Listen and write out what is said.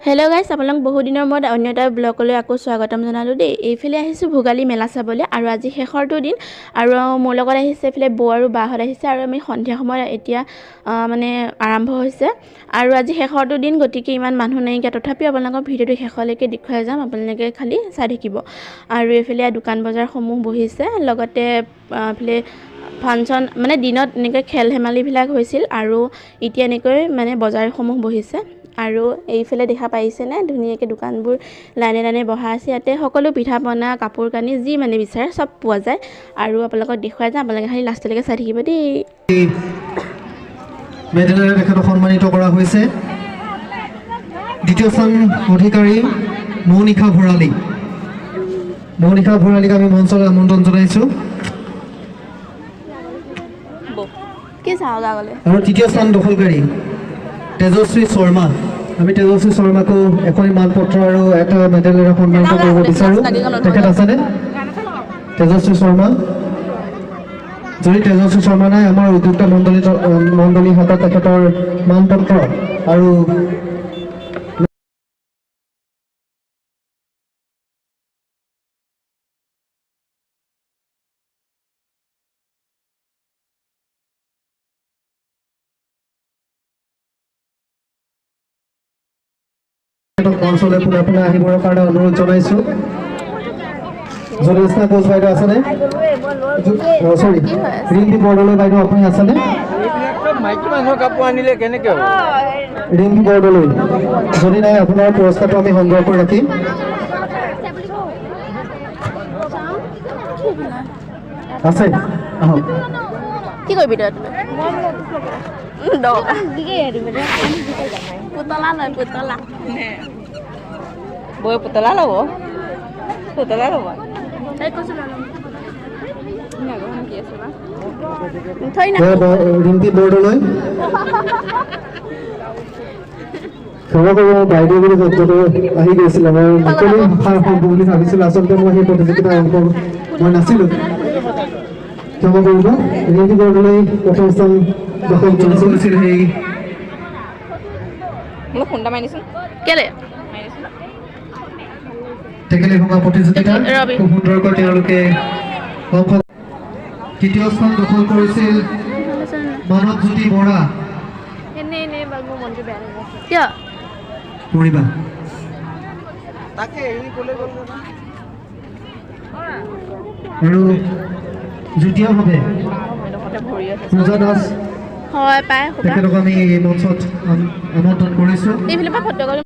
Hello' গাইছ, আপোনালোক বহু দিনৰ মূৰত অন্য এটা ব্লগলৈ আকৌ স্বাগতম জনালোঁ দেই। এইফালে আহিছোঁ ভোগালী মেলা চাবলৈ, আৰু আজি শেষৰটো দিন। আৰু মোৰ লগত আহিছে এইফালে বৌ আৰু বাহঁত আহিছে, আৰু আমি সন্ধিয়া সময়ত এতিয়া মানে আৰম্ভ হৈছে। আৰু আজি শেষৰটো দিন, গতিকে ইমান মানুহ নাইকিয়া, তথাপিও আপোনালোকৰ ভিডিঅ'টো শেষলৈকে দেখুৱাই যাম, আপোনালোকে খালি চাই থাকিব। আৰু এইফালে দোকান বজাৰসমূহ বহিছে, লগতে এইফালে ফাংচন মানে দিনত এনেকৈ খেল ধেমালিবিলাক হৈছিল, আৰু এতিয়া এনেকৈ মানে বজাৰসমূহ বহিছে। আৰু এইফালে দেখা পাইছেনে ধুনীয়াকৈ দোকানবোৰ লাইনে লাইনে বহা আছে। ইয়াতে সকলো পিঠা পনা কাপোৰ কানি যি মানে বিচাৰে চব পোৱা যায়। আৰু আপোনালোকক দেখুৱাই যাম, আপোনালোকে খালি লাষ্টলৈকে চাই থাকিব দেই। মেডেলেৰে তেখেতক সন্মানিত কৰা হৈছে দ্বিতীয় স্থান অধিকাৰী মৌনিকা ভৰালী। মৌনিকা ভৰালীক আমি মঞ্চলৈ আমন্ত্ৰণ জনাইছোঁ। আৰু তৃতীয় স্থান দখলকাৰী তেজস্বী শৰ্মা। আমি তেজস্বী শৰ্মাকো এখনি মানপত্ৰ আৰু এটা মেডেলেৰে সন্মানিত কৰিব বিচাৰোঁ। তেখেত আছেনে তেজস্বী শৰ্মা? যদি তেজস্বী শৰ্মা নাই, আমাৰ উদ্যোক্তা মণ্ডলী হাতত তেখেতৰ মানপত্ৰ আৰু মঞ্চলৈ পুনৰ পুনৰ আহিবৰ কাৰণে অনুৰোধ জনাইছোঁ। জ্যোতিষ্ণা কোচ বাইদেউ আছেনে? চৰি, ৰিম্পী বৰদলৈ বাইদেউ আপুনি আছেনে? ৰিম্পী বৰদলৈ, যদি নাই আপোনাৰ পুৰস্কাৰটো আমি সংগ্ৰহ কৰি ৰাখিম। আছে আহক। কি কৰিবি তই? পুতলা লয়, পুতলা বৈ পুতলা ল'ব, পুতলা ল'ব। ৰিম্পী বৰদলৈ, ক্ষমা কৰিব, বাইদেউ বুলি শব্দটো আহি গৈছিল। মই মুকলি ভাষাৰ শব্দ বুলি ভাবিছিলোঁ, আচলতে মই সেই প্ৰতিযোগিতাৰ অংশ মই নাছিলোঁ। ক্ষমা কৰিব। ৰিম্পী বৰদলৈ প্ৰথম স্থান দখল কৰিছিল। সেই খুন্দা মাৰিছোন কেলে টেকেলি ভঙা প্ৰতিযোগিতা খুব সুন্দৰকৈ তেওঁলোকে তৃতীয় স্থান দখল কৰিছিল মানৱজ্যোতি বৰা। কিয় কৰিবা আৰু যুটীয়াভাৱে পূজা দাস হয় পাই তেখেতক আমি এই মঞ্চত আমন্ত্ৰণ কৰিছোঁ। এইফালৰ পৰা ফটো